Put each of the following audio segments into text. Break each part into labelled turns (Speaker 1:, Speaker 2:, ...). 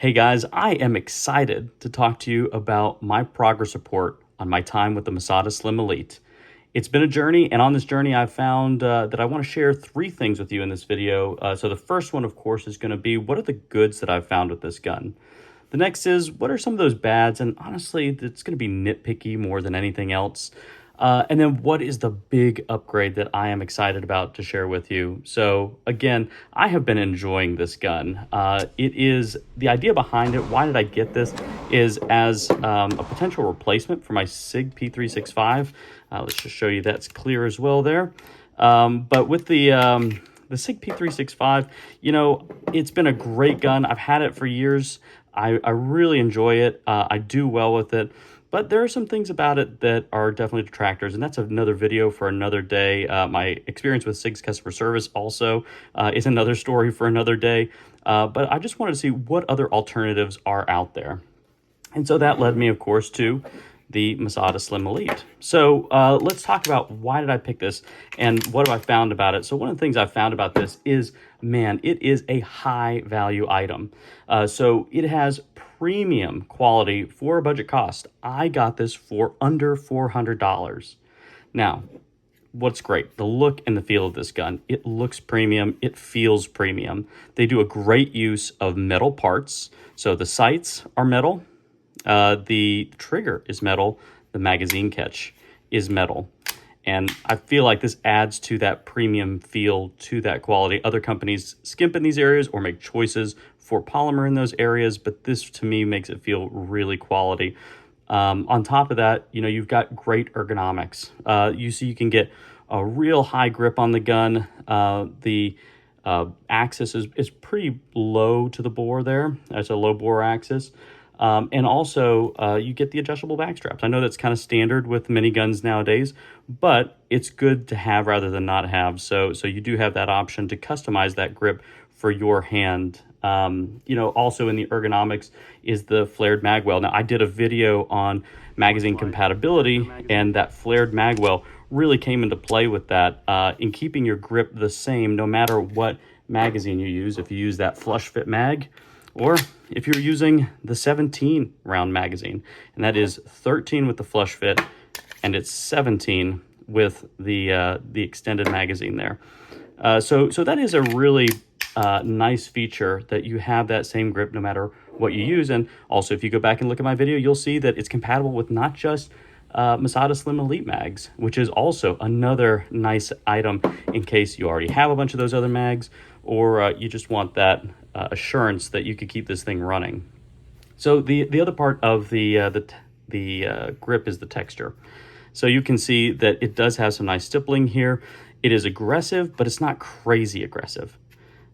Speaker 1: Hey guys, I am excited to talk to you about my progress report on my time with the Masada Slim Elite. It's been a journey, and on this journey I've found that I want to share three things with you in this video. So the first one, of course, is going to be what are the goods that I've found with this gun? The next is what are some of those bads, and honestly, it's going to be nitpicky more than anything else. And then what is the big upgrade that I am excited about to share with you? So again, I have been enjoying this gun. It is the idea behind it. Why did I get this? Is as a potential replacement for my SIG P365. Let's just show you that's clear as well there. But with the SIG P365, you know, it's been a great gun. I've had it for years. I really enjoy it. I do well with it. But there are some things about it that are definitely detractors, and that's another video for another day. My experience with SIG's customer service also is another story for another day. But I just wanted to see what other alternatives are out there. And so that led me, of course, to the Masada Slim Elite. So let's talk about why did I pick this and what have I found about it. So one of the things I found about this is, man, it is a high value item. So it has premium quality for a budget cost. I got this for under $400. Now, what's great, the look and the feel of this gun. It looks premium, it feels premium. They do a great use of metal parts. So the sights are metal, the trigger is metal, the magazine catch is metal. And I feel like this adds to that premium feel, to that quality. Other companies skimp in these areas or make choices for polymer in those areas, but this to me makes it feel really quality. On top of that, you know, you've got great ergonomics. You see you can get a real high grip on the gun. The axis is pretty low to the bore there. That's a low bore axis. And also, you get the adjustable back straps. I know that's kind of standard with many guns nowadays, but it's good to have rather than not have. So you do have that option to customize that grip for your hand. You know, also in the ergonomics is the flared magwell. Now, I did a video on magazine compatibility, and that flared magwell really came into play with that in keeping your grip the same no matter what magazine you use. If you use that flush fit mag, or if you're using the 17 round magazine, and that is 13 with the flush fit, and it's 17 with the extended magazine there. So that is a really nice feature that you have that same grip no matter what you use. And also, if you go back and look at my video, you'll see that it's compatible with not just Masada Slim Elite mags, which is also another nice item in case you already have a bunch of those other mags, or you just want that assurance that you could keep this thing running. So the other part of the grip is the texture. So you can see that it does have some nice stippling here. It is aggressive, but it's not crazy aggressive.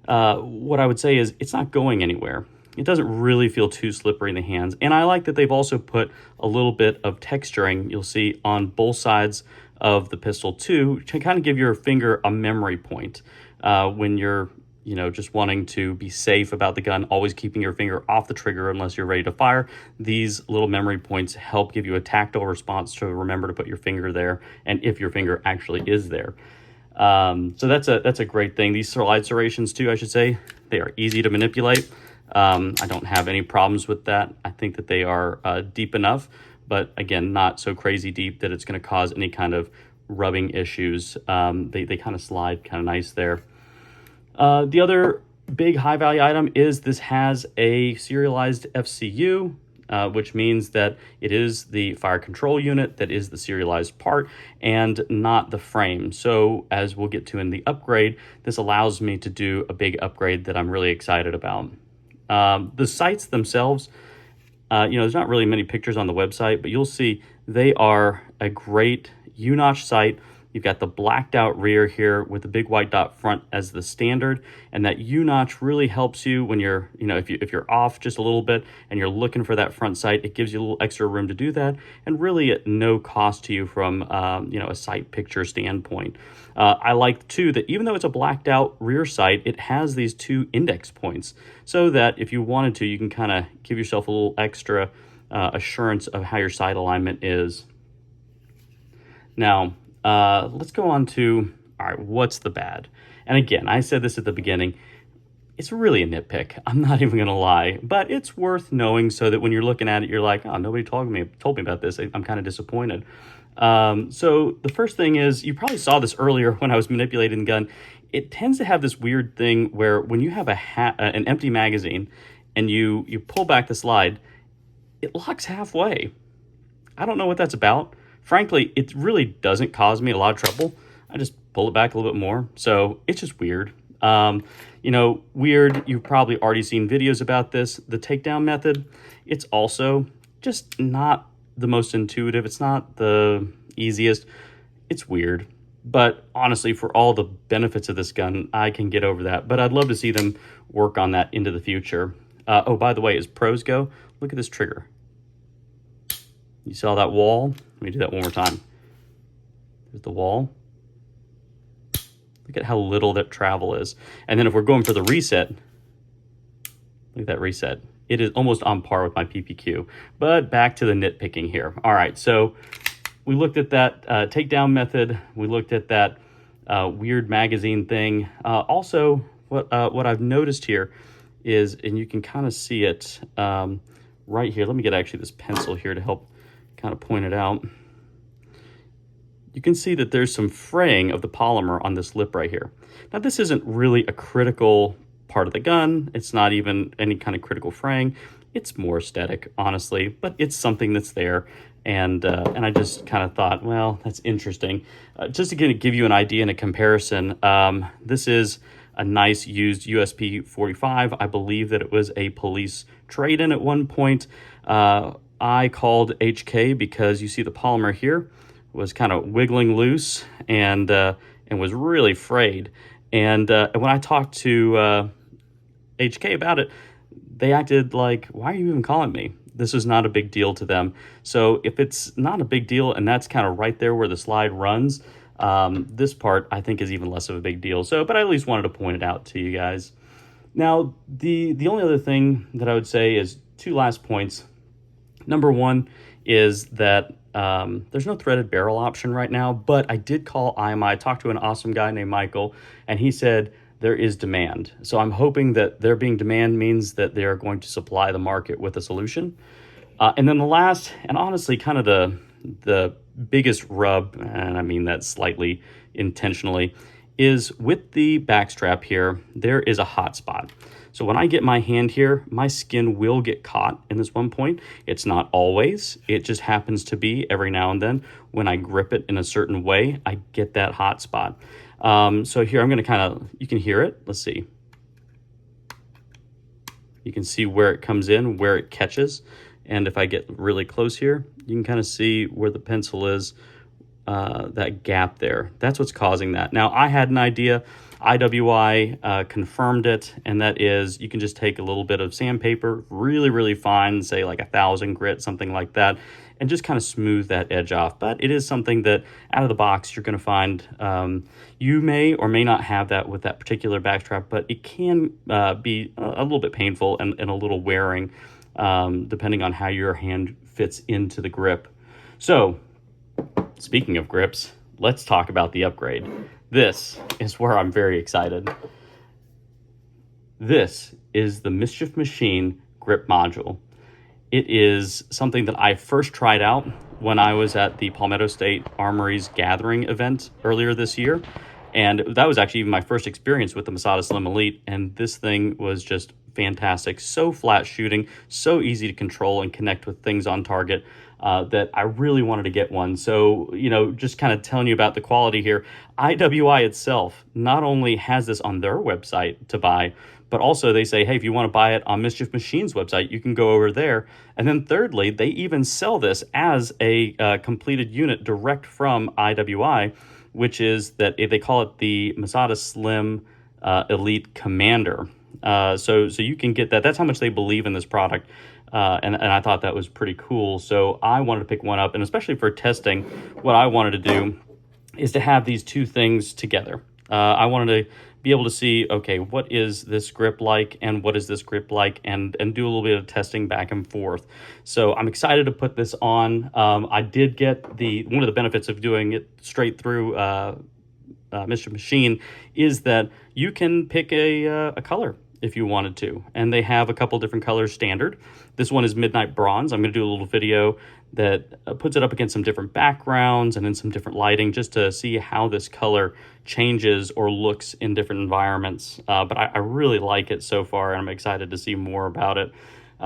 Speaker 1: What I would say is it's not going anywhere. It doesn't really feel too slippery in the hands. And I like that they've also put a little bit of texturing, you'll see on both sides of the pistol too, to kind of give your finger a memory point when you're, you know, just wanting to be safe about the gun, always keeping your finger off the trigger unless you're ready to fire. These little memory points help give you a tactile response to remember to put your finger there, and if your finger actually is there. So that's a great thing. These slide serrations too, I should say, they are easy to manipulate. I don't have any problems with that. I think that they are deep enough, but again, not so crazy deep that it's going to cause any kind of rubbing issues. They kind of slide kind of nice there. The other big high value item is this has a serialized FCU, which means that it is the fire control unit that is the serialized part and not the frame. So as we'll get to in the upgrade, this allows me to do a big upgrade that I'm really excited about. The sights themselves, you know, there's not really many pictures on the website, but you'll see they are a great U-notch sight. You've got the blacked out rear here with the big white dot front as the standard, and that U-notch really helps you when you're, you know, if you're off just a little bit and you're looking for that front sight, it gives you a little extra room to do that, and really at no cost to you from, you know, a sight picture standpoint. I like too that even though it's a blacked out rear sight, it has these two index points, so that if you wanted to, you can kind of give yourself a little extra assurance of how your sight alignment is. Now, let's go on to, all right, what's the bad? And again, I said this at the beginning, It's really a nitpick. I'm not even going to lie, but it's worth knowing so that when you're looking at it, you're like, oh, nobody told me about this. I'm kind of disappointed. So the first thing is, you probably saw this earlier when I was manipulating the gun. It tends to have this weird thing where when you have an empty magazine and you pull back the slide, it locks halfway. I don't know what that's about. Frankly, it really doesn't cause me a lot of trouble. I just pull it back a little bit more. So it's just weird. Weird. You've probably already seen videos about this. The takedown method, it's also just not the most intuitive. It's not the easiest. It's weird. But honestly, for all the benefits of this gun, I can get over that. But I'd love to see them work on that into the future. Oh, by the way, as pros go, look at this trigger. You saw that wall? Let me do that one more time. There's the wall. Look at how little that travel is. And then if we're going for the reset, look at that reset. It is almost on par with my PPQ. But back to the nitpicking here. All right, so we looked at that takedown method. We looked at that weird magazine thing. Also, what I've noticed here is, and you can kind of see it right here. Let me get actually this pencil here to help kind of point it out. You can see that there's some fraying of the polymer on this lip right here. Now, this isn't really a critical part of the gun. It's not even any kind of critical fraying. It's more aesthetic, honestly, but it's something that's there. And I just kind of thought, well, that's interesting. Just to give you an idea and a comparison, this is a nice used USP 45. I believe that it was a police trade-in at one point. I called HK because you see the polymer here was kind of wiggling loose and was really frayed. And when I talked to HK about it, they acted like, why are you even calling me? This is not a big deal to them. So if it's not a big deal and that's kind of right there where the slide runs, this part I think is even less of a big deal. So, but I at least wanted to point it out to you guys. Now, the only other thing that I would say is two last points. Number one is that there's no threaded barrel option right now, but I did call IMI. I talked to an awesome guy named Michael, and he said there is demand. So I'm hoping that there being demand means that they are going to supply the market with a solution. And then the last, and honestly kind of the biggest rub, and I mean that slightly intentionally, is with the backstrap here, there is a hot spot. So when I get my hand here, my skin will get caught in this one point. It's not always, it just happens to be every now and then. When I grip it in a certain way, I get that hot spot. So here I'm gonna kind of, you can hear it, let's see. You can see where it comes in, where it catches. And if I get really close here, you can kind of see where the pencil is, that gap there. That's what's causing that. Now, I had an idea. IWI confirmed it, and that is you can just take a little bit of sandpaper, really, really fine, say like 1,000 grit, something like that, and just kind of smooth that edge off. But it is something that out of the box you're going to find. You may or may not have that with that particular backstrap, but it can be a little bit painful and a little wearing, depending on how your hand fits into the grip. So, speaking of grips, let's talk about the upgrade. This is where I'm very excited. This is the Mischief Machine grip module. It is something that I first tried out when I was at the Palmetto State Armory's Gathering event earlier this year. And that was actually even my first experience with the Masada Slim Elite. And this thing was just fantastic. So flat shooting, so easy to control and connect with things on target. That I really wanted to get one. So, just kind of telling you about the quality here. IWI itself not only has this on their website to buy, but also they say, hey, if you want to buy it on Mischief Machine's website, you can go over there. And then thirdly, they even sell this as a completed unit direct from IWI, which is that they call it the Masada Slim Elite Commander. So you can get that. That's how much they believe in this product. And I thought that was pretty cool. So I wanted to pick one up, and especially for testing, what I wanted to do is to have these two things together. I wanted to be able to see, okay, what is this grip like and what is this grip like, and do a little bit of testing back and forth. So I'm excited to put this on. I did get one of the benefits of doing it straight through Mischief Machine is that you can pick a color. if you wanted to. And they have a couple different colors standard. This one is Midnight Bronze. I'm going to do a little video that puts it up against some different backgrounds and in some different lighting just to see how this color changes or looks in different environments. But I really like it so far, and I'm excited to see more about it.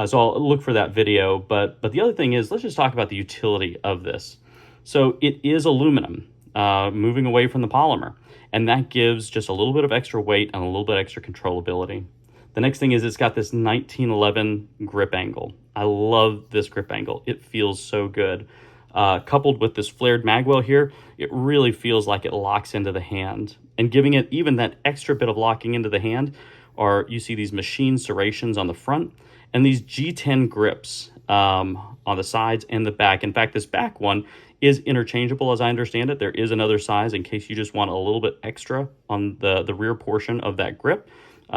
Speaker 1: So I'll look for that video. But the other thing is, let's just talk about the utility of this. So it is aluminum, moving away from the polymer, and that gives just a little bit of extra weight and a little bit extra controllability. The next thing is it's got this 1911 grip angle. I love this grip angle. It feels so good. Coupled with this flared magwell here, it really feels like it locks into the hand. And giving it even that extra bit of locking into the hand are, you see these machine serrations on the front and these G10 grips on the sides and the back. In fact, this back one is interchangeable as I understand it. There is another size in case you just want a little bit extra on the rear portion of that grip.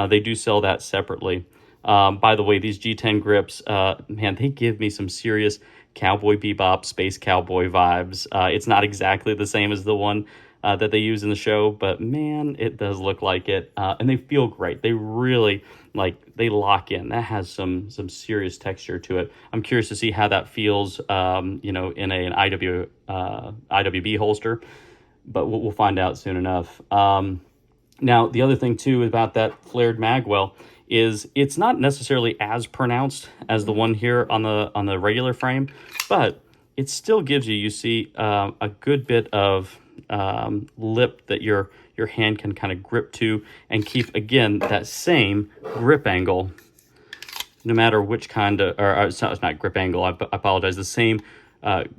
Speaker 1: They do sell that separately. By the way, these G10 grips, man, they give me some serious Cowboy Bebop, Space Cowboy vibes. It's not exactly the same as the one that they use in the show, but man, it does look like it. And they feel great. They really, they lock in. That has some serious texture to it. I'm curious to see how that feels, in an IWB holster, but we'll find out soon enough. Now, the other thing too about that flared magwell is it's not necessarily as pronounced as the one here on the regular frame, but it still gives you see, a good bit of lip that your hand can kind of grip to and keep, again, that same grip angle, no matter which kind of, or it's not grip angle, I apologize, the same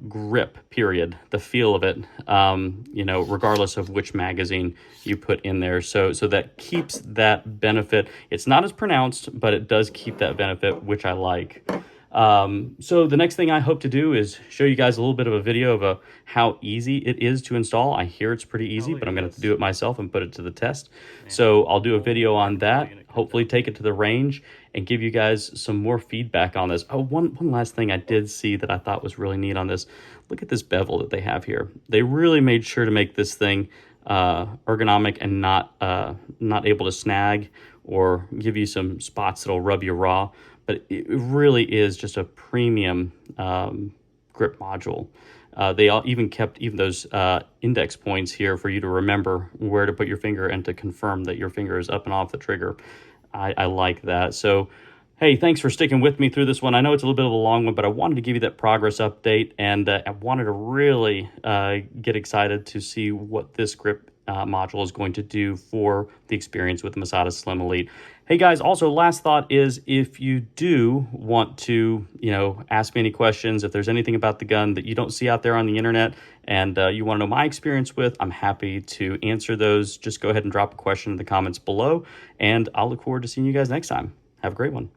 Speaker 1: grip, period, the feel of it, regardless of which magazine you put in there. So that keeps that benefit. It's not as pronounced, but it does keep that benefit, which I like. So the next thing I hope to do is show you guys a little bit of a video of how easy it is to install. I hear it's pretty easy, but I'm going to have to do it myself and put it to the test. So I'll do a video on that, hopefully take it to the range and give you guys some more feedback on this. Oh, one last thing I did see that I thought was really neat on this. Look at this bevel that they have here. They really made sure to make this thing ergonomic and not able to snag or give you some spots that'll rub you raw. But it really is just a premium grip module. They even kept those index points here for you to remember where to put your finger and to confirm that your finger is up and off the trigger. I like that. So, hey, thanks for sticking with me through this one. I know it's a little bit of a long one, but I wanted to give you that progress update, and I wanted to really get excited to see what this grip module is going to do for the experience with the Masada Slim Elite. Hey guys, also last thought is if you do want to, ask me any questions, if there's anything about the gun that you don't see out there on the internet and you want to know my experience with, I'm happy to answer those. Just go ahead and drop a question in the comments below, and I'll look forward to seeing you guys next time. Have a great one.